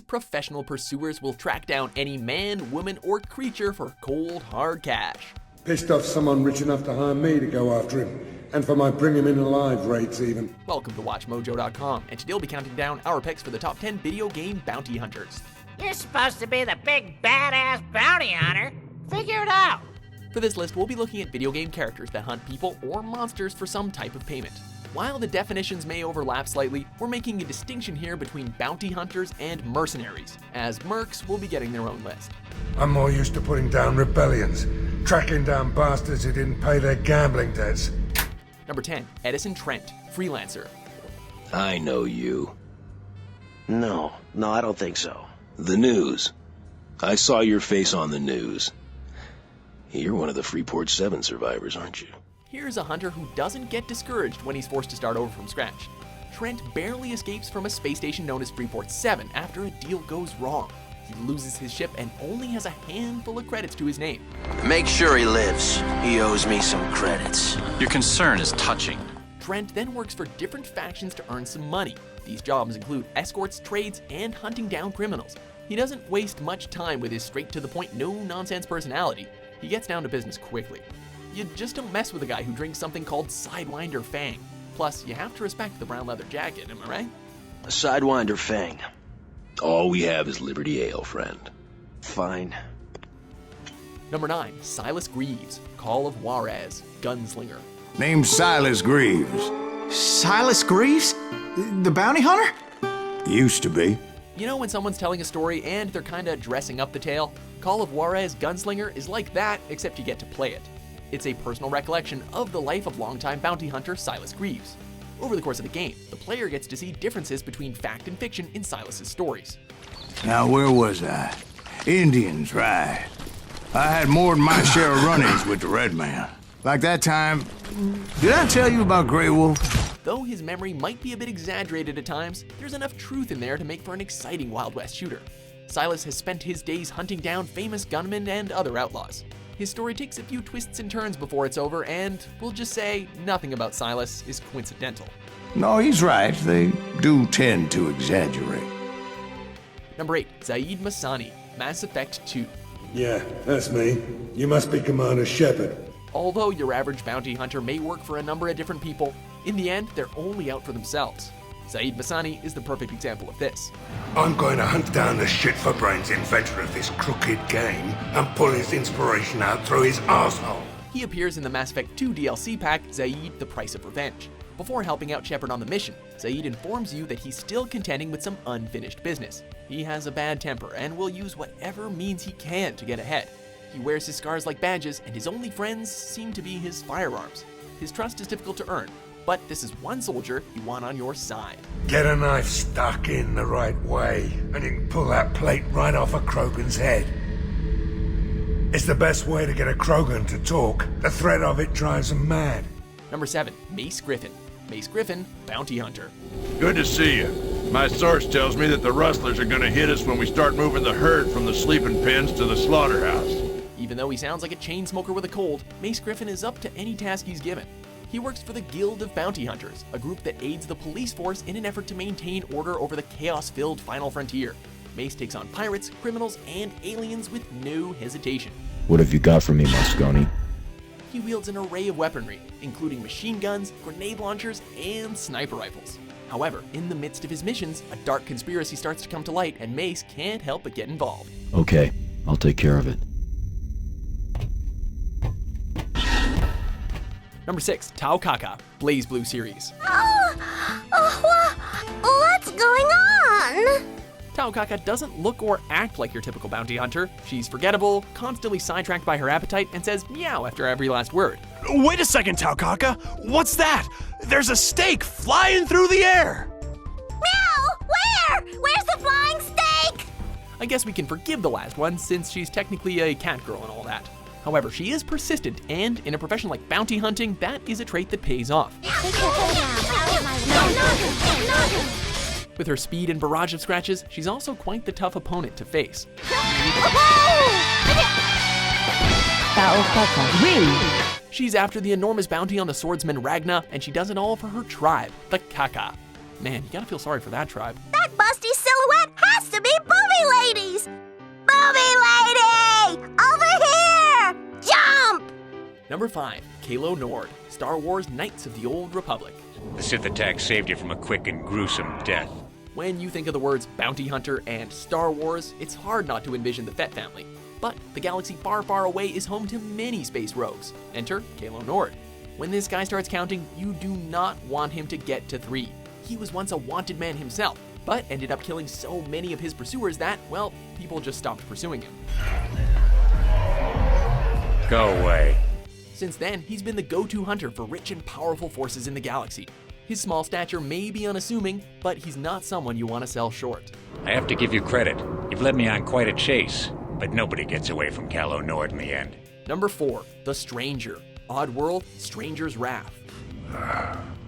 professional pursuers will track down any man, woman, or creature for cold, hard cash. Pissed off someone rich enough to hire me to go after him, and for my bring him in alive rates even. Welcome to WatchMojo.com, and today we'll be counting down our picks for the top 10 video game bounty hunters. You're supposed to be the big badass bounty hunter. Figure it out. For this list, we'll be looking at video game characters that hunt people or monsters for some type of payment. While the definitions may overlap slightly, we're making a distinction here between bounty hunters and mercenaries, as mercs will be getting their own list. I'm more used to putting down rebellions, tracking down bastards who didn't pay their gambling debts. Number 10, Edison Trent, Freelancer. I know you. No, I don't think so. The news. I saw your face on the news. You're one of the Freeport 7 survivors, aren't you? Here's a hunter who doesn't get discouraged when he's forced to start over from scratch. Trent barely escapes from a space station known as Freeport 7 after a deal goes wrong. He loses his ship and only has a handful of credits to his name. Make sure he lives. He owes me some credits. Your concern is touching. Trent then works for different factions to earn some money. These jobs include escorts, trades, and hunting down criminals. He doesn't waste much time with his straight-to-the-point, no-nonsense personality. He gets down to business quickly. You just don't mess with a guy who drinks something called Sidewinder Fang. Plus, you have to respect the brown leather jacket, am I right? A Sidewinder Fang. All we have is Liberty Ale, friend. Fine. Number 9, Silas Greaves, Call of Juarez, Gunslinger. Name's Silas Greaves. Silas Greaves? The bounty hunter? Used to be. You know when someone's telling a story and they're kinda dressing up the tale? Call of Juarez Gunslinger is like that, except you get to play it. It's a personal recollection of the life of longtime bounty hunter Silas Greaves. Over the course of the game, the player gets to see differences between fact and fiction in Silas's stories. Now, where was I? Indians, right. I had more than my share of run-ins with the Red Man. Like that time, did I tell you about Grey Wolf? Though his memory might be a bit exaggerated at times, there's enough truth in there to make for an exciting Wild West shooter. Silas has spent his days hunting down famous gunmen and other outlaws. His story takes a few twists and turns before it's over, and we'll just say nothing about Silas is coincidental. No, he's right. They do tend to exaggerate. Number 8, Sayid Missoni, Mass Effect 2. Yeah, that's me. You must be Commander Shepard. Although your average bounty hunter may work for a number of different people, in the end, they're only out for themselves. Sayid Missoni is the perfect example of this. I'm going to hunt down the shit-for-brains inventor of this crooked game and pull his inspiration out through his arsehole. He appears in the Mass Effect 2 DLC pack, Sayid: The Price of Revenge. Before helping out Shepard on the mission, Sayid informs you that he's still contending with some unfinished business. He has a bad temper and will use whatever means he can to get ahead. He wears his scars like badges, and his only friends seem to be his firearms. His trust is difficult to earn, but this is one soldier you want on your side. Get a knife stuck in the right way, and you can pull that plate right off a Krogan's head. It's the best way to get a Krogan to talk. The threat of it drives them mad. Number 7, Mace Griffin. Mace Griffin, Bounty Hunter. Good to see you. My source tells me that the rustlers are gonna hit us when we start moving the herd from the sleeping pens to the slaughterhouse. Even though he sounds like a chain smoker with a cold, Mace Griffin is up to any task he's given. He works for the Guild of Bounty Hunters, a group that aids the police force in an effort to maintain order over the chaos-filled final frontier. Mace takes on pirates, criminals, and aliens with no hesitation. What have you got for me, Moscone? He wields an array of weaponry, including machine guns, grenade launchers, and sniper rifles. However, in the midst of his missions, a dark conspiracy starts to come to light, and Mace can't help but get involved. Okay, I'll take care of it. Number 6, Kaka, Blaze Blue series. What's going on? Kaka doesn't look or act like your typical bounty hunter. She's forgettable, constantly sidetracked by her appetite, and says meow after every last word. Wait a second, Kaka. What's that? There's a steak flying through the air. Meow! Where? Where's the flying steak? I guess we can forgive the last one, since she's technically a cat girl and all that. However, she is persistent, and in a profession like bounty hunting, that is a trait that pays off. With her speed and barrage of scratches, she's also quite the tough opponent to face. She's after the enormous bounty on the swordsman Ragna, and she does it all for her tribe, the Kaka. Man, you gotta feel sorry for that tribe. That busty silhouette has to be bullshit! movie ladies! Movie lady! Over here! Jump! Number 5. Kilonor, Star Wars Knights of the Old Republic. The Sith attack saved you from a quick and gruesome death. When you think of the words bounty hunter and Star Wars, it's hard not to envision the Fett family. But the galaxy far, far away is home to many space rogues. Enter Kilonor. When this guy starts counting, you do not want him to get to 3. He was once a wanted man himself, but ended up killing so many of his pursuers that, well, people just stopped pursuing him. Go away. Since then, he's been the go-to hunter for rich and powerful forces in the galaxy. His small stature may be unassuming, but he's not someone you want to sell short. I have to give you credit. You've led me on quite a chase, but nobody gets away from Kilonor in the end. Number 4. The Stranger, Oddworld, Stranger's Wrath.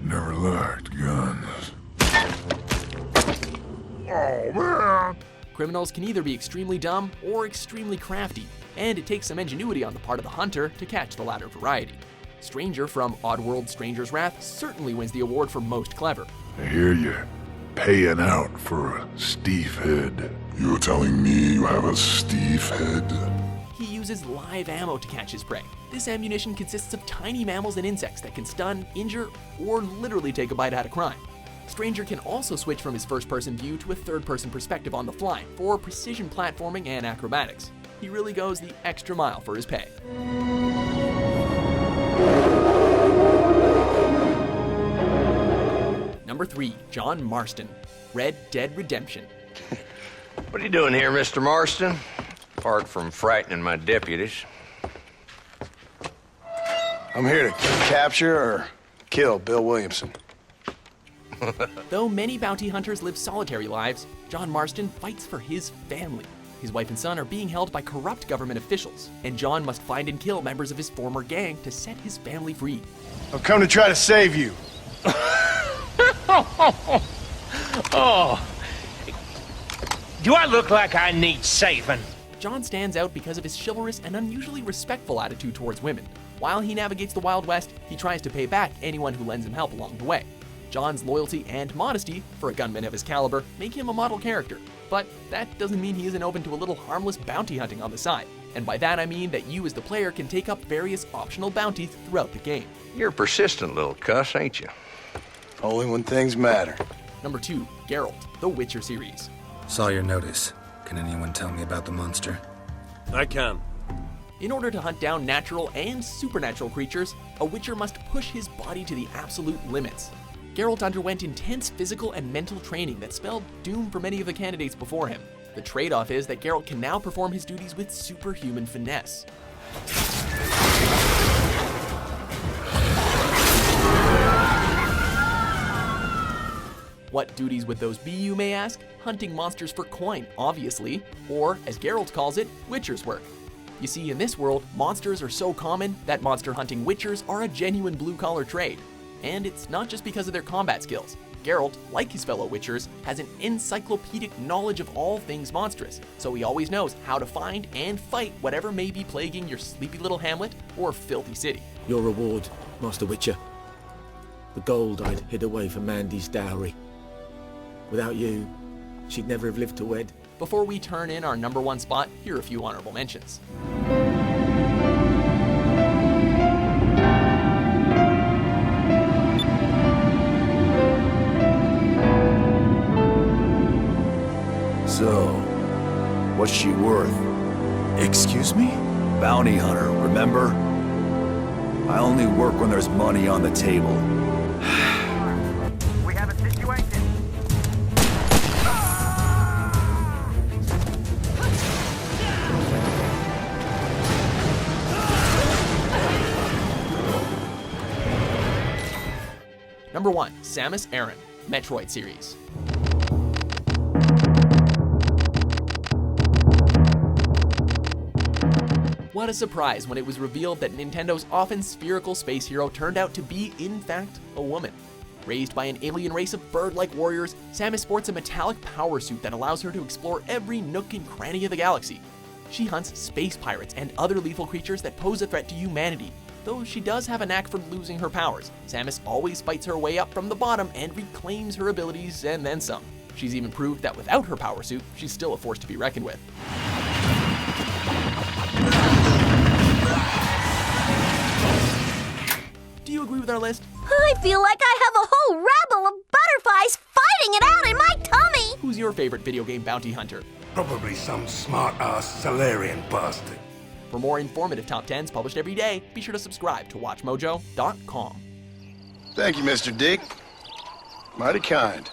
Never liked guns. Oh, man! Criminals can either be extremely dumb or extremely crafty, and it takes some ingenuity on the part of the hunter to catch the latter variety. Stranger from Oddworld Stranger's Wrath certainly wins the award for most clever. I hear you paying out for a Steve head. You're telling me you have a Steve head? He uses live ammo to catch his prey. This ammunition consists of tiny mammals and insects that can stun, injure, or literally take a bite out of crime. Stranger can also switch from his first-person view to a third-person perspective on the fly for precision platforming and acrobatics. He really goes the extra mile for his pay. Number 3. John Marston, Red Dead Redemption. What are you doing here, Mr. Marston? Apart from frightening my deputies. I'm here to capture or kill Bill Williamson. Though many bounty hunters live solitary lives, John Marston fights for his family. His wife and son are being held by corrupt government officials, and John must find and kill members of his former gang to set his family free. I've come to try to save you. Oh, do I look like I need saving? John stands out because of his chivalrous and unusually respectful attitude towards women. While he navigates the Wild West, he tries to pay back anyone who lends him help along the way. John's loyalty and modesty, for a gunman of his caliber, make him a model character. But that doesn't mean he isn't open to a little harmless bounty hunting on the side. And by that I mean that you as the player can take up various optional bounties throughout the game. You're a persistent little cuss, ain't you? Only when things matter. Number 2. Geralt, The Witcher series. Saw your notice. Can anyone tell me about the monster? I can. In order to hunt down natural and supernatural creatures, a Witcher must push his body to the absolute limits. Geralt underwent intense physical and mental training that spelled doom for many of the candidates before him. The trade-off is that Geralt can now perform his duties with superhuman finesse. What duties would those be, you may ask? Hunting monsters for coin, obviously, or, as Geralt calls it, Witcher's work. You see, in this world, monsters are so common that monster hunting Witchers are a genuine blue-collar trade. And it's not just because of their combat skills. Geralt, like his fellow Witchers, has an encyclopedic knowledge of all things monstrous, so he always knows how to find and fight whatever may be plaguing your sleepy little hamlet or filthy city. Your reward, Master Witcher. The gold I'd hid away for Mandy's dowry. Without you, she'd never have lived to wed. Before we turn in our number 1 spot, here are a few honorable mentions. So, what's she worth? Excuse me? Bounty hunter, remember? I only work when there's money on the table. We have a situation. Number 1. Samus Aran, Metroid series. What a surprise when it was revealed that Nintendo's often spherical space hero turned out to be, in fact, a woman. Raised by an alien race of bird-like warriors, Samus sports a metallic power suit that allows her to explore every nook and cranny of the galaxy. She hunts space pirates and other lethal creatures that pose a threat to humanity. Though she does have a knack for losing her powers, Samus always fights her way up from the bottom and reclaims her abilities and then some. She's even proved that without her power suit, she's still a force to be reckoned with. Do you agree with our list? I feel like I have a whole rabble of butterflies fighting it out in my tummy! Who's your favorite video game bounty hunter? Probably some smart-ass Salarian bastard. For more informative top 10s published every day, be sure to subscribe to WatchMojo.com. Thank you, Mr. Dick. Mighty kind.